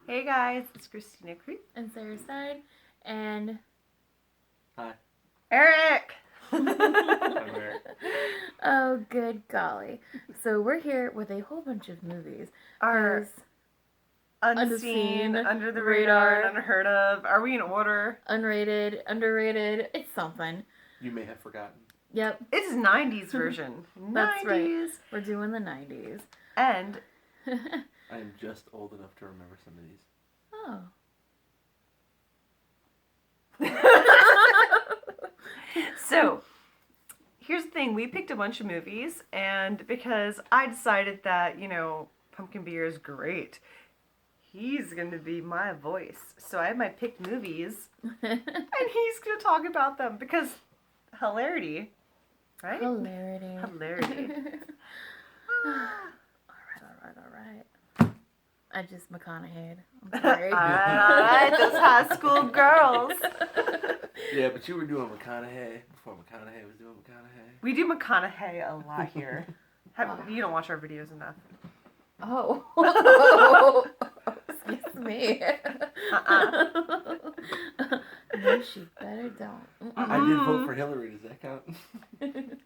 Hey guys, it's Christina Creep. And Sarah Stein. And... Hi. Eric! I'm Eric. Oh, good golly. So we're here with a whole bunch of movies. Our unseen, under the radar, and unheard of. Are we in order? Unrated, underrated, it's something. You may have forgotten. Yep. It's 90s version. That's 90s. Right. We're doing the 90s. And... I am just old enough to remember some of these. Oh. So, here's the thing. We picked a bunch of movies, and because I decided that, Pumpkin Beer is great, he's going to be my voice. So I have my picked movies, and he's going to talk about them because hilarity, right? Hilarity. All right. I just McConaughey'd. I'm sorry. All right, those high school girls. Yeah, but you were doing McConaughey before McConaughey was doing McConaughey. We do McConaughey a lot here. You don't watch our videos enough. Oh. Excuse me. No, she better don't. I did vote for Hillary. Does that count?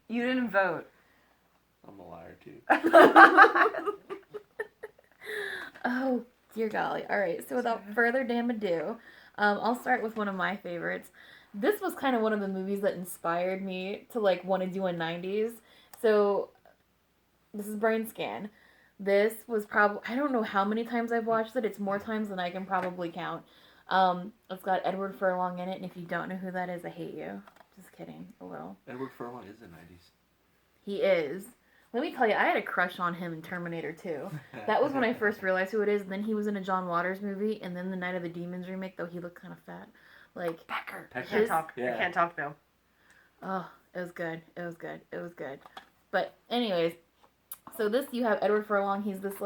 You didn't vote. I'm a liar, too. Oh, dear golly. All right, so without further damn ado, I'll start with one of my favorites. This was kind of one of the movies that inspired me to, want to do a 90s. So, this is Brain Scan. This was probably, I don't know how many times I've watched it. It's more times than I can probably count. It's got Edward Furlong in it, and if you don't know who that is, I hate you. Just kidding, a little. Edward Furlong is in the 90s. He is. Let me tell you, I had a crush on him in Terminator 2. That was when I first realized who it is. And then he was in a John Waters movie, and then the Night of the Demons remake, though he looked kind of fat. Pecker. Pecker. I can't talk. Yeah. I can't talk, though. Oh, it was good. But anyways, so this, you have Edward Furlong. He's this,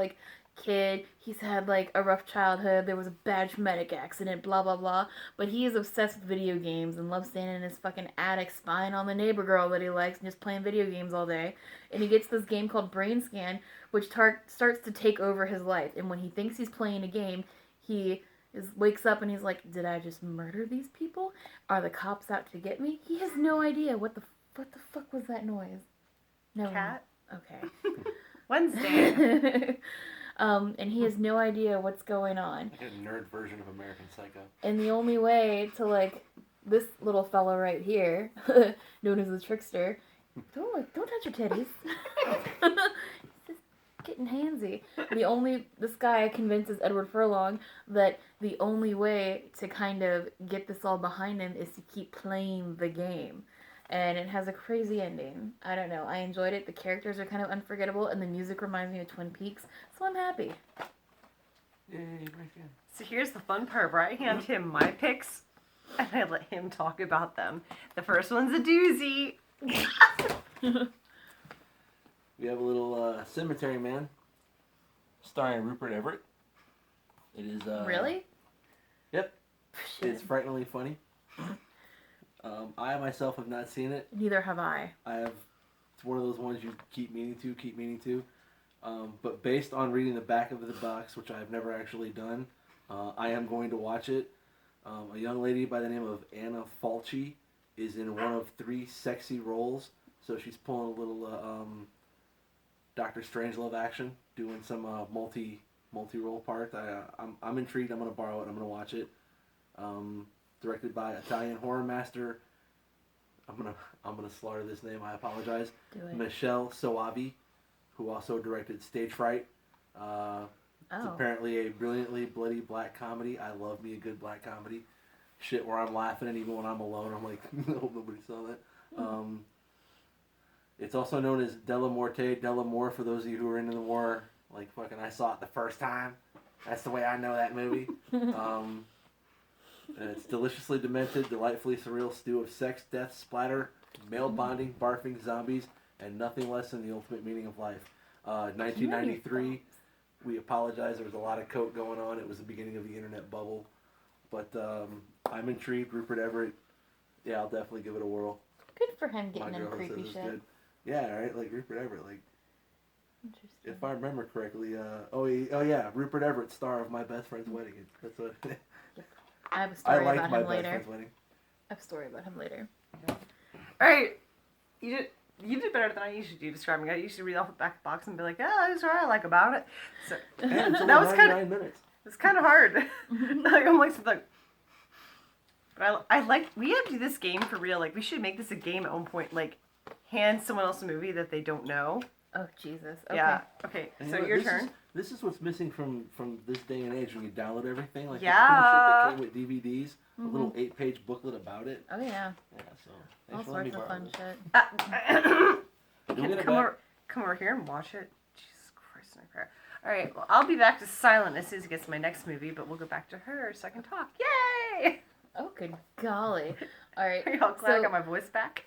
kid. He's had, a rough childhood. There was a bad traumatic accident, blah, blah, blah. But he is obsessed with video games and loves staying in his fucking attic spying on the neighbor girl that he likes and just playing video games all day. And he gets this game called Brain Scan, which starts to take over his life. And when he thinks he's playing a game, he wakes up and he's like, did I just murder these people? Are the cops out to get me? He has no idea. What the fuck was that noise? No. Cat? Okay. Wednesday. And he has no idea what's going on. Like a nerd version of American Psycho. And the only way to, this little fella right here, known as the trickster, don't touch your titties. He's just getting handsy. This guy convinces Edward Furlong that the only way to kind of get this all behind him is to keep playing the game. And it has a crazy ending. I don't know. I enjoyed it. The characters are kind of unforgettable, and the music reminds me of Twin Peaks, so I'm happy. Yay, Brain Scan. So here's the fun part, where I hand him my picks, and I let him talk about them. The first one's a doozy. We have a little Cemetery Man, starring Rupert Everett. It is... Really? Yep. It's frighteningly funny. I myself have not seen it. Neither have I. It's one of those ones you keep meaning to. But based on reading the back of the box, which I have never actually done, I am going to watch it. A young lady by the name of Anna Falchi is in one of 3 sexy roles. So she's pulling a little Dr. Strangelove action, doing some multi-role part. I'm intrigued. I'm going to borrow it. I'm going to watch it. Directed by Italian horror master. I'm gonna slaughter this name. I apologize. Do it. Michelle Soavi, who also directed Stage Fright. It's apparently a brilliantly bloody black comedy. I love me a good black comedy. Shit where I'm laughing, and even when I'm alone, I'm like, I hope nobody saw that. It's also known as Della Morte, Della Moore, for those of you who are into the war. Like, fucking, I saw it the first time. That's the way I know that movie. And it's deliciously demented, delightfully surreal stew of sex, death, splatter, male bonding, barfing, zombies, and nothing less than the ultimate meaning of life. 1993, we apologize. There was a lot of coke going on. It was the beginning of the internet bubble. But I'm intrigued. Rupert Everett, yeah, I'll definitely give it a whirl. Good for him getting My in girl creepy says it's shit. good. Yeah, right? Like Rupert Everett. Like, Interesting. If I remember correctly, oh yeah, Rupert Everett, star of My Best Friend's Wedding. That's what. I have a I story liked about My him Best later. Friend's Wedding. I have a story about him later. All right, you did better than I usually do describing it. I usually read off the back of the box and be like, "Oh, this is what I like about it." So And it's only That was 99 minutes. it's kind of hard. Like I'm like, but I like. We have to do this game for real. Like we should make this a game at one point. Like hand someone else a movie that they don't know. Oh, Jesus. Okay. Yeah. Okay. And So you know, your this turn. This is what's missing from this day and age when you download everything. Like Yeah. the cool shit that came with DVDs, a little 8-page booklet about it. Oh, yeah. Yeah, so All thanks for letting sorts me of borrow fun this. shit. You'll get it come back. come over here and watch it. Jesus Christ, I cry. All right. Well, I'll be back to silent as soon as it gets to my next movie, but we'll go back to her so I can talk. Yay! Oh, good golly. All right. Are y'all glad I got my voice back?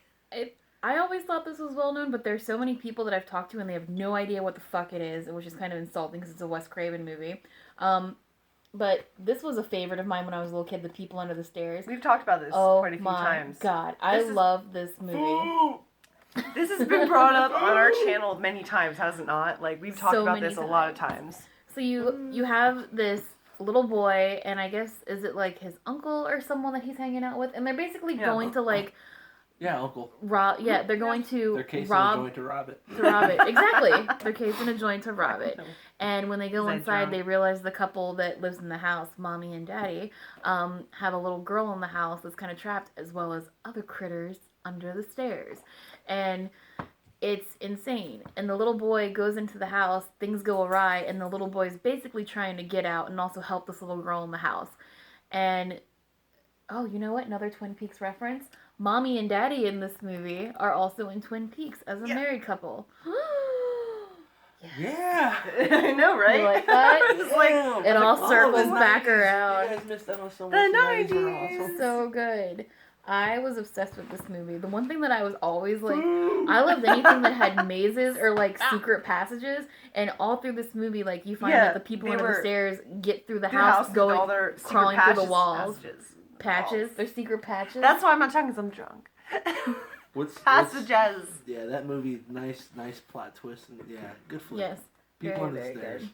I always thought this was well known, but there's so many people that I've talked to and they have no idea what the fuck it is, which is kind of insulting because it's a Wes Craven movie. But this was a favorite of mine when I was a little kid, The People Under the Stairs. We've talked about this Oh quite a few my times. god, I This is- love this movie. This has been brought up on our channel many times, has it not? Like we've talked So about many this a lot of times. So you have this little boy, and I guess is it like his uncle or someone that he's hanging out with, and they're basically Yeah. going to like Yeah, Uncle. rob. Yeah, they're going to They're casing a rob. joint to rob it. To rob it. Exactly. They're casing a joint to rob it. And when they go Is that inside, drunk? they realize the couple that lives in the house, mommy and daddy, have a little girl in the house that's kind of trapped, as well as other critters under the stairs. And it's insane. And the little boy goes into the house, things go awry, and the little boy's basically trying to get out and also help this little girl in the house. And, oh, you know what? Another Twin Peaks reference. Mommy and daddy in this movie are also in Twin Peaks as a married couple. Yeah. I know, right? You like that? It's like, Damn. It I all was circles the back 90s. around. You guys missed out on so much. The 90s were 90s. awesome. So good. I was obsessed with this movie. The one thing that I was always like, I loved anything that had mazes or like secret passages. And all through this movie, like you find that the people they under the were stairs get through the through house, with going all their secret crawling through the patches- walls. passages. They're secret patches. That's why I'm not talking because I'm drunk. What's Passages. Yeah, that movie, nice plot twist, and yeah, good flick. Yes. People very, under the very stairs. good.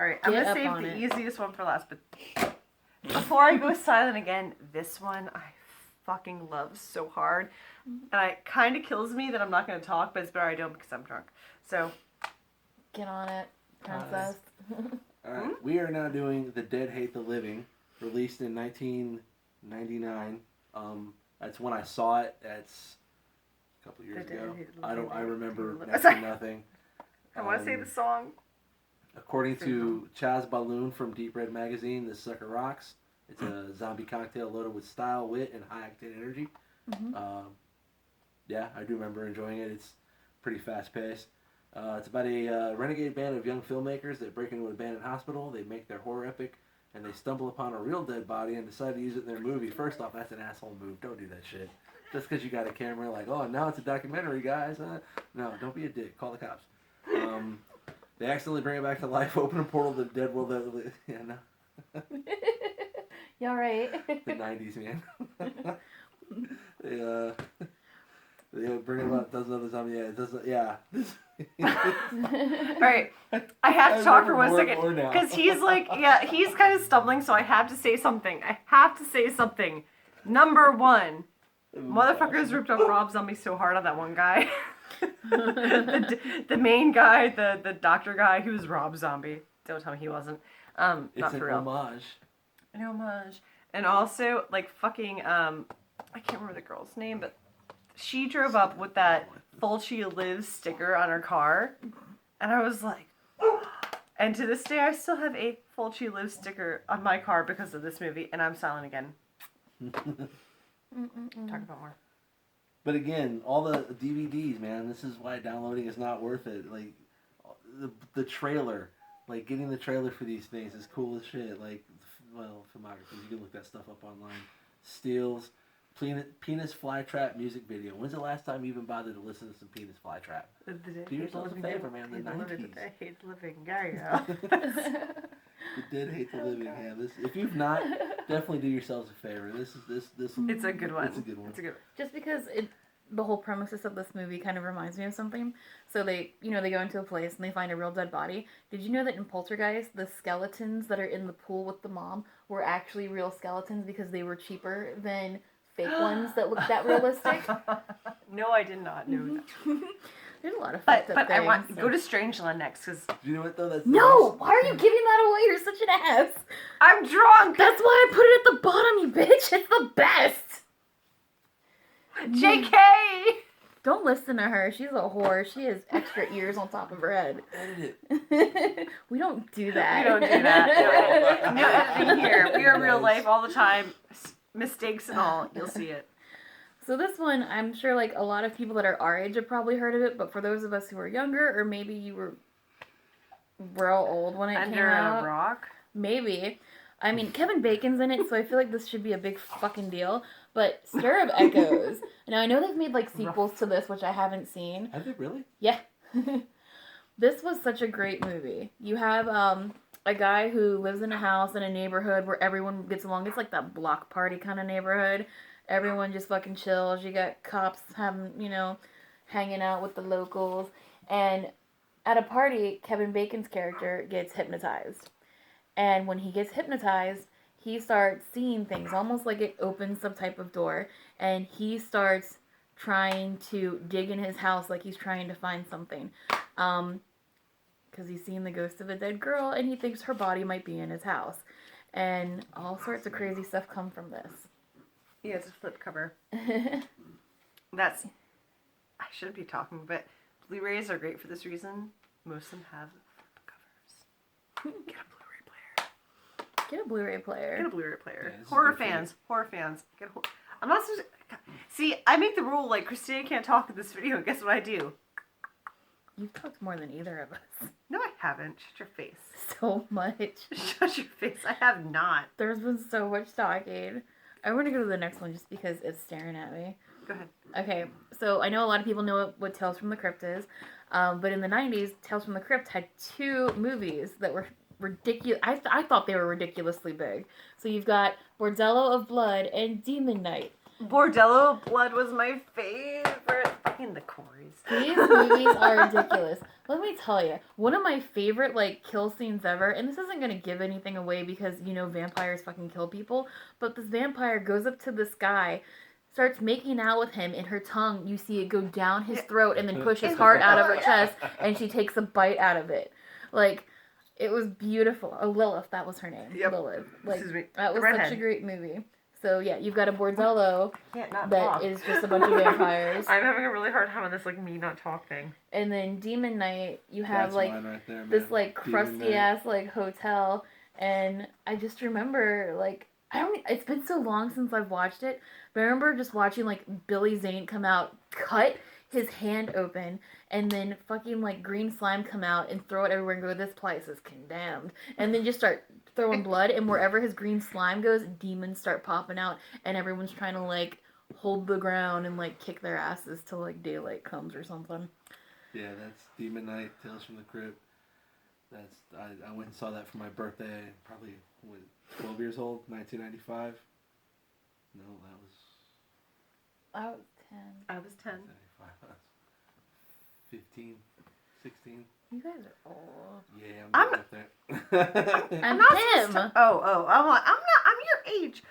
All right, I'm Get gonna up save on the it. easiest one for last, but before I go silent again, this one I fucking love so hard, and it kind of kills me that I'm not gonna talk, but it's better I don't because I'm drunk. So Get on it, princess. All right, we are now doing The Dead Hate the Living, released in 1999. That's when I saw it. That's a couple years The Dead ago. Hate the I Living. remember Sorry. next to nothing. I want to say the song. According to Chaz Balloon from Deep Red Magazine, this sucker rocks. It's a zombie cocktail loaded with style, wit, and high octane energy. Yeah, I do remember enjoying it. It's pretty fast paced. It's about a renegade band of young filmmakers that break into an abandoned hospital. They make their horror epic, and they stumble upon a real dead body and decide to use it in their movie. First off, that's an asshole move. Don't do that shit. Just because you got a camera, like, oh, now it's a documentary, guys. No, don't be a dick. Call the cops. They accidentally bring it back to life, open a portal to the dead world. Yeah, no. You alright? The 90s, man. They bring it up, does another zombie. Yeah, it doesn't. Yeah. All right, I have to talk for 1 second because he's like, yeah, he's kind of stumbling, so I have to say something. Number one, motherfuckers ripped off Rob Zombie so hard on that one guy. the main guy, the doctor guy, who was Rob Zombie. Don't tell me he wasn't. Not It's for an real. homage. An homage. And also, like, fucking, I can't remember the girl's name, but she drove up with that Fulci Lives sticker on her car. And I was like, and to this day, I still have a Fulci Lives sticker on my car because of this movie, and I'm silent again. Talk about more. But again, all the DVDs, man, this is why downloading is not worth it. Like, the trailer, like, getting the trailer for these things is cool as shit. Like, well, filmography, you can look that stuff up online. Steals, Penis Flytrap music video. When's the last time you even bothered to listen to some Penis Flytrap? Do yourselves a favor, man, the 90s. I hate living. Yeah. The Dead Hate the Living, yeah. If you've not, definitely do yourselves a favor. This It's a good one. It's a good one. It's a good one. Just because the whole premises of this movie kind of reminds me of something. So they, they go into a place and they find a real dead body. Did you know that in Poltergeist, the skeletons that are in the pool with the mom were actually real skeletons because they were cheaper than fake ones that looked that realistic? No, I did not know that. There's a lot of fucked up But things. I want go to Strangeland next because Do you know what though? That's No! Why are you giving that away? You're such an ass. I'm drunk. That's why I put it at the bottom, you bitch. It's the best. JK. Don't listen to her. She's a whore. She has extra ears on top of her head. Edit it. We don't do that. We don't do that. No editing here. We are real life all the time. Mistakes and all. You'll see it. So this one, I'm sure like a lot of people that are our age have probably heard of it, but for those of us who are younger, or maybe you were real old when it came Under out. a rock. Maybe. I mean, Kevin Bacon's in it, so I feel like this should be a big fucking deal. But Stir of Echoes. Now, I know they've made, like, sequels to this, which I haven't seen. Have they really? Yeah. This was such a great movie. You have a guy who lives in a house in a neighborhood where everyone gets along. It's like that block party kind of neighborhood. Everyone just fucking chills. You got cops having, hanging out with the locals. And at a party, Kevin Bacon's character gets hypnotized. And when he gets hypnotized, he starts seeing things, almost like it opens some type of door. And he starts trying to dig in his house like he's trying to find something. Because he's seeing the ghost of a dead girl, and he thinks her body might be in his house. And all sorts of crazy stuff come from this. Yeah, it's a flip cover. That's... I shouldn't be talking, but Blu-rays are great for this reason. Most of them have flip covers. Get a Blu-ray player. Get a Blu-ray player. Get a Blu-ray player. Yeah, Horror fans. Get a I'm not supposed to... See, I make the rule, like, Christina can't talk in this video, and guess what I do? You've talked more than either of us. No, I haven't. Shut your face. So much. Shut your face. I have not. There's been so much talking. I want to go to the next one just because it's staring at me. Go ahead. Okay, so I know a lot of people know what Tales from the Crypt is, but in the 90s, Tales from the Crypt had 2 movies that were ridiculous. I thought they were ridiculously big. So you've got Bordello of Blood and Demon Knight. Bordello of Blood was my favorite. Fucking the Corys. These movies are ridiculous. Let me tell you, one of my favorite, kill scenes ever, and this isn't going to give anything away because, vampires fucking kill people, but this vampire goes up to this guy, starts making out with him, and her tongue, you see it go down his throat and then push his heart out of her chest, and she takes a bite out of it. It was beautiful. Oh, Lilith, that was her name. Yep. Lilith. Excuse me. That was Redhead. such a great movie. So, yeah, you've got a Bordello Can't not that talk. is just a bunch of vampires. I'm having a really hard time on this, me not talk thing. And then Demon Knight, you have, That's mine right there, man. this, Demon crusty-ass, hotel. And I just remember, it's been so long since I've watched it, but I remember just watching, Billy Zane come out, cut his hand open, and then fucking, green slime come out and throw it everywhere and go, this place is condemned. And then just start throwing blood, and wherever his green slime goes, demons start popping out, and everyone's trying to, hold the ground and, kick their asses till, daylight comes or something. Yeah, that's Demon Knight, Tales from the Crypt. I went and saw that for my birthday, probably 12 years old, 1995. No, that was I was 10. I was 10. 95. 15, 16. You guys are old. Yeah, I'm- I'm up there. I'm not him. supposed to- I'm your age.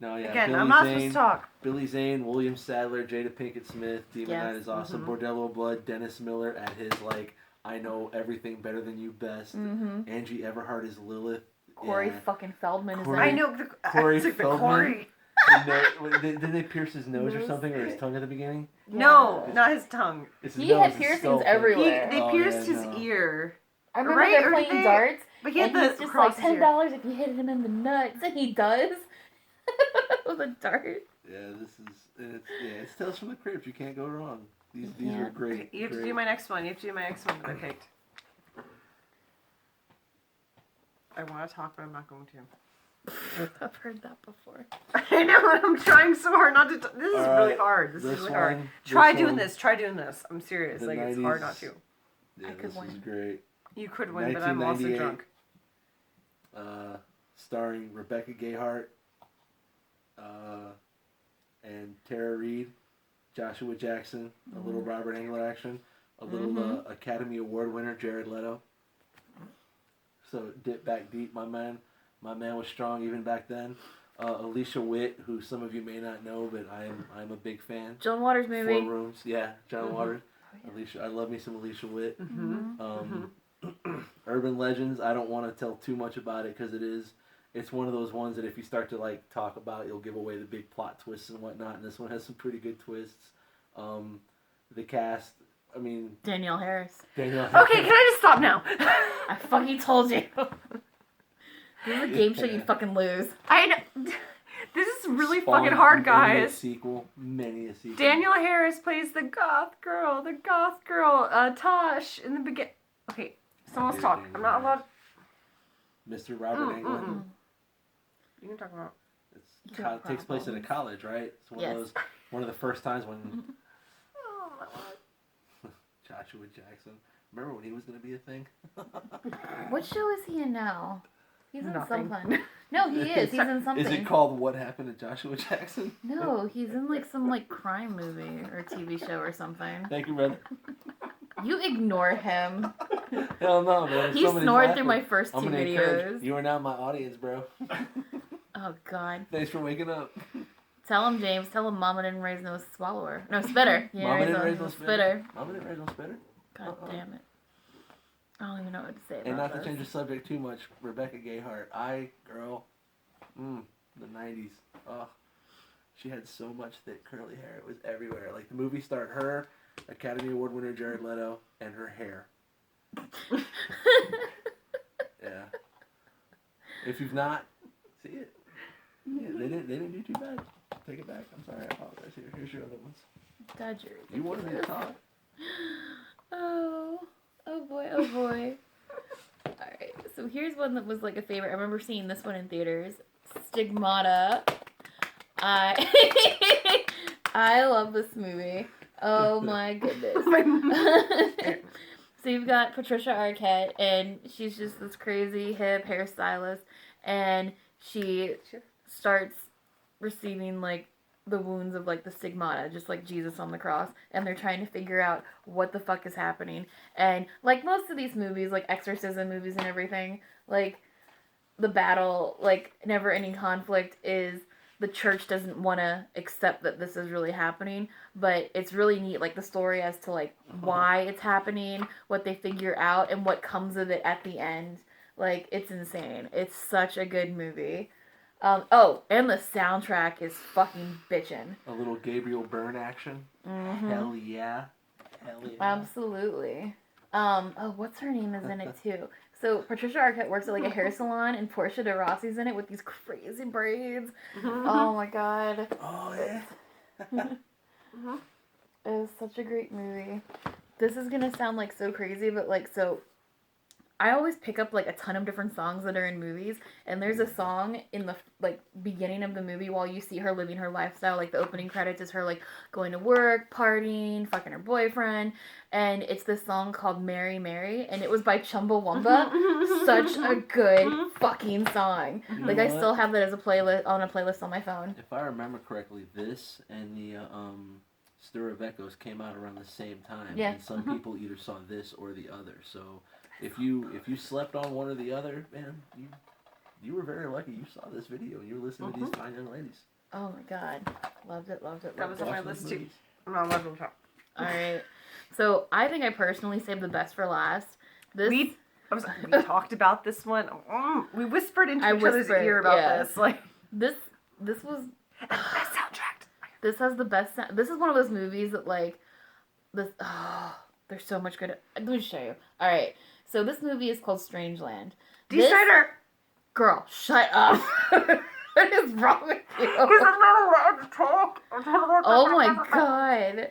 No, yeah. Again, Billy I'm not Zane, supposed to talk. Billy Zane, William Sadler, Jada Pinkett Smith, Demon Yes. Knight is awesome. Mhm. Bordello of Blood, Dennis Miller at his I know everything better than you best. Mm-hmm. Angie Everhart is Lilith. Corey Yeah. fucking Feldman is Corey- in I it. know Corey the Feldman. Corey. Did they pierce his nose or Nose. something, or his tongue at the beginning? No, Yeah. not his tongue. It's his He nose, had his piercings skull thing. everywhere. They Oh, pierced yeah, his no. ear. I remember Right, they're or playing they- darts, But he had and the he's just cross his ear. $10 if you hit him in the nuts, and he does with a dart. Yeah, it's Tales from the Crypt. You can't go wrong. These Yeah. are great. You have to great. do my next one. You have to do my next one that I picked. I want to talk, but I'm not going to. I've heard that before. I know, and I'm trying so hard not to. This is All really right, hard. This is this really hard. one- Try this doing one- this. Try doing this. I'm serious. The It's hard 90s. not to. Yeah, I could this is win. great. You could win, but I'm also 1998. drunk. Starring Rebecca Gayheart and Tara Reid. Joshua Jackson, a little Robert Englund action, a little Academy Award winner Jared Leto. So dip back deep, my man. My man was strong even back then. Alicia Witt, who some of you may not know, but I'm a big fan. John Waters movie. 4 Rooms, yeah, John Waters. Alicia, I love me some Alicia Witt. Urban Legends, I don't want to tell too much about it because it's one of those ones that if you start to like talk about, you'll give away the big plot twists and whatnot. And this one has some pretty good twists. The cast, I mean, Danielle Harris. Okay, can I just stop now? I fucking told you. This is a game show you'd fucking lose. I know. This is really Spawned fucking hard, many a guys. sequel. Danielle Harris plays the goth girl, Tosh, in the beginning. Okay, someone's talk. I'm not allowed. Mr. Robert Englund. You can talk about. It takes place in a college, right? It's one of the first times when Oh, my God. Joshua Jackson. Remember when he was going to be a thing? What show is he in now? He's in Nothing. something. No, he is. He's in something. Is it called What Happened to Joshua Jackson? No, he's in like some like crime movie or TV show or something. Thank you, brother. You ignore him. Hell no, man. He snored through my first 2 videos. You are now my audience, bro. Oh God. Thanks for waking up. Tell him, James. Tell him Mama didn't raise no swallower. No, spitter. Yeah, Mama didn't raise no no spitter. Mama didn't raise no spitter. God damn it. I don't even know what to say about And not this. to change the subject too much, Rebecca Gayheart. The 90s. Oh, she had so much thick curly hair. It was everywhere. Like the movie starred her, Academy Award winner Jared Leto, and her hair. Yeah. If you've not, see it. Yeah, they didn't do too bad. Take it back. I'm sorry. I apologize. Here's your other ones. God, you're ridiculous. You wanted me to talk. Oh boy. Alright, so here's one that was like a favorite. I remember seeing this one in theaters. Stigmata. I love this movie. Oh my goodness. So you've got Patricia Arquette, and she's just this crazy hip hairstylist, and she starts receiving like the wounds of like the stigmata, just like Jesus on the cross, and they're trying to figure out what the fuck is happening. And like most of these movies, like exorcism movies and everything, like the battle, like never ending conflict is the church doesn't want to accept that this is really happening, but it's really neat, like the story as to like why it's happening, what they figure out, and what comes of it at the end. Like, it's insane. It's such a good movie. And the soundtrack is fucking bitchin'. A little Gabriel Byrne action. Mm-hmm. Hell yeah. Absolutely. What's her name is in it too? So Patricia Arquette works at like a hair salon, and Portia de Rossi's in it with these crazy braids. Oh my god. Oh yeah. It was such a great movie. This is gonna sound like so crazy, but like so I always pick up like a ton of different songs that are in movies, and there's a song in the like beginning of the movie while you see her living her lifestyle. Like the opening credits is her like going to work, partying, fucking her boyfriend, and it's this song called Mary Mary, and it was by Chumbawamba. Such a good fucking song. You Like know I what? still have that as a playlist on my phone. If I remember correctly, this and the Stir of Echoes came out around the same time. Yeah. And some people either saw this or the other. So if you slept on one or the other, man, you were very lucky. You saw this video and you were listening to these fine young ladies. Oh my god. Loved it. That was on my Watch those list too. movies. I'm not allowed to talk. Alright. So I think I personally saved the best for last. We talked about this one. We whispered into each other's whispered, ear about yeah. this. Like This was best soundtrack. this has the best sound. This is one of those movies that like this there's so much good. Let me show you. All right. So this movie is called Strangeland. D. Snyder. Girl, shut up. What is wrong with you? Because I'm not allowed to talk. Oh my god.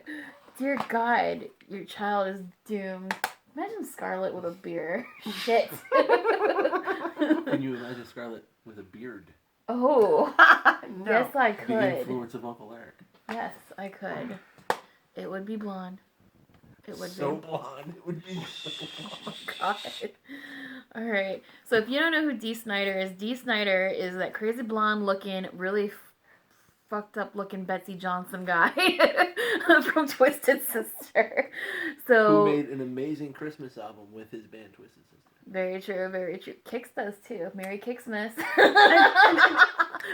Dear God, your child is doomed. Imagine Scarlett with a beer. Shit. Can you imagine Scarlett with a beard? Oh. No. Yes, I The could. influence of Uncle Eric. Yes, I could. It would be blonde. It would So be. blonde. It would be so Oh, God. Alright. So if you don't know who Dee Snider is that crazy blonde looking, really fucked up looking Betsy Johnson guy from Twisted Sister. So Who made an amazing Christmas album with his band Twisted Sister. very true, very true. Kix does too. Merry Kixmas.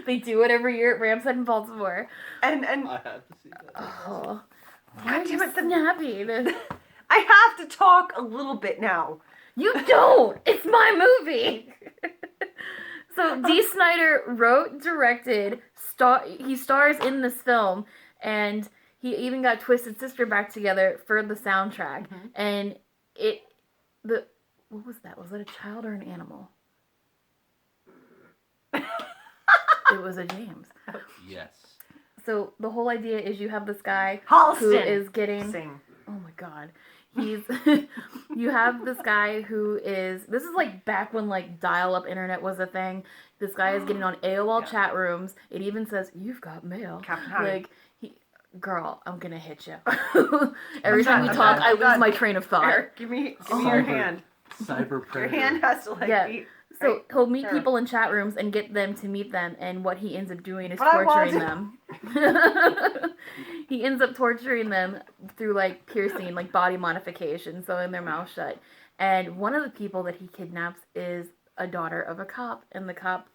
They do it every year at Ramshead in Baltimore. And I have to see that. Oh, why God are you damn it, snapping? I have to talk a little bit now. You don't! It's my movie! So, Dee Snider wrote, directed, he stars in this film, and he even got Twisted Sister back together for the soundtrack. Mm-hmm. And what was that? Was that a child or an animal? It was a James. Yes. So, the whole idea is you have this guy Halston. who is getting... Sing. Oh my god. You have this guy who is, this is like back when like dial-up internet was a thing. This guy is getting on AOL chat rooms. It even says, "You've got mail." Captain Howdy. Like, girl, I'm gonna hit you. Every time you I'm talk, done. I lose my train of thought. Eric, give me your Cyber- hand. Cyber Your predator. hand has to like Yeah. be. So right he'll meet there. people in chat rooms and get them to meet them, and what he ends up doing is But I torturing want them. He ends up torturing them through like piercing, like body modification, sewing their mouth shut. And one of the people that he kidnaps is a daughter of a cop, and the cop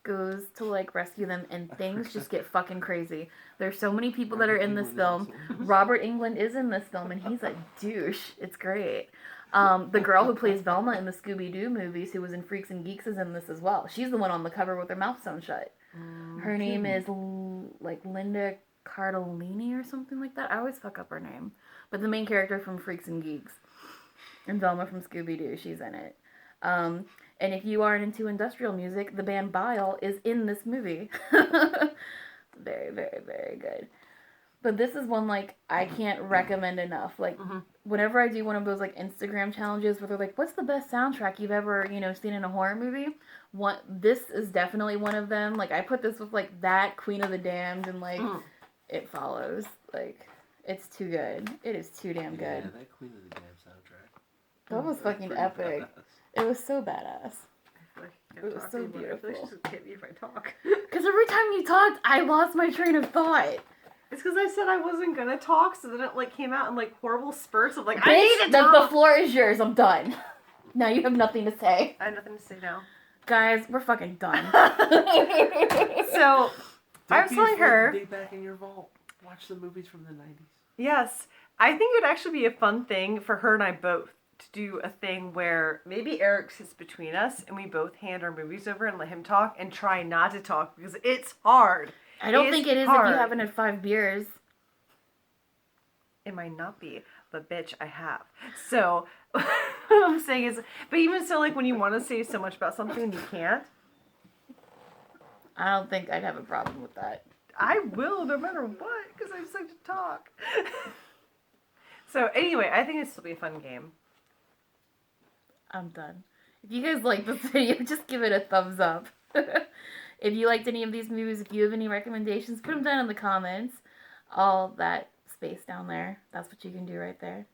goes to like rescue them, and things just get fucking crazy. There's so many people that are in this film. Robert Englund is in this film, and he's a douche. It's great. The girl who plays Velma in the Scooby-Doo movies, who was in Freaks and Geeks, is in this as well. She's the one on the cover with her mouth sewn shut. Her name is like Linda Cardellini or something like that. I always fuck up her name. But the main character from Freaks and Geeks and Velma from Scooby-Doo, she's in it. And if you aren't into industrial music, the band Bile is in this movie. Very, very, very good. But this is one, like, I can't recommend enough. Like, whenever I do one of those, like, Instagram challenges where they're like, what's the best soundtrack you've ever, seen in a horror movie? This is definitely one of them. Like, I put this with, like, that, Queen of the Damned, and, like, It Follows. Like, it's too good. It is too damn good. Yeah, that Queen of the Damn soundtrack. That was fucking Pretty epic. badass. It was so badass. I feel like I It can't was talk so anymore. I feel like beautiful. she's gonna hit me if I talk. Because every time you talked, I lost my train of thought. It's because I said I wasn't gonna talk, so then it like came out in like horrible spurts of like I Bitch, need to the talk. floor is yours. I'm done. Now you have nothing to say. I have nothing to say now. Guys, we're fucking done. So I Don't was be telling afraid her, to dig back in your vault. Watch the movies from the 90s. yes, I think it would actually be a fun thing for her and I both to do a thing where maybe Eric sits between us and we both hand our movies over and let him talk and try not to talk because it's hard. I don't think it is hard. if you haven't had 5 beers. It might not be, but bitch, I have. So, what I'm saying is, but even so, like, when you want to say so much about something and you can't, I don't think I'd have a problem with that. I will no matter what, because I just like to talk. So, anyway, I think this will be a fun game. I'm done. If you guys like this video, just give it a thumbs up. If you liked any of these movies, if you have any recommendations, put them down in the comments. All that space down there. That's what you can do right there.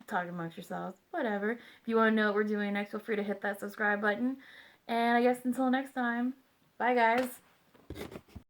Talk amongst yourselves. Whatever. If you want to know what we're doing next, feel free to hit that subscribe button. And I guess until next time, bye guys.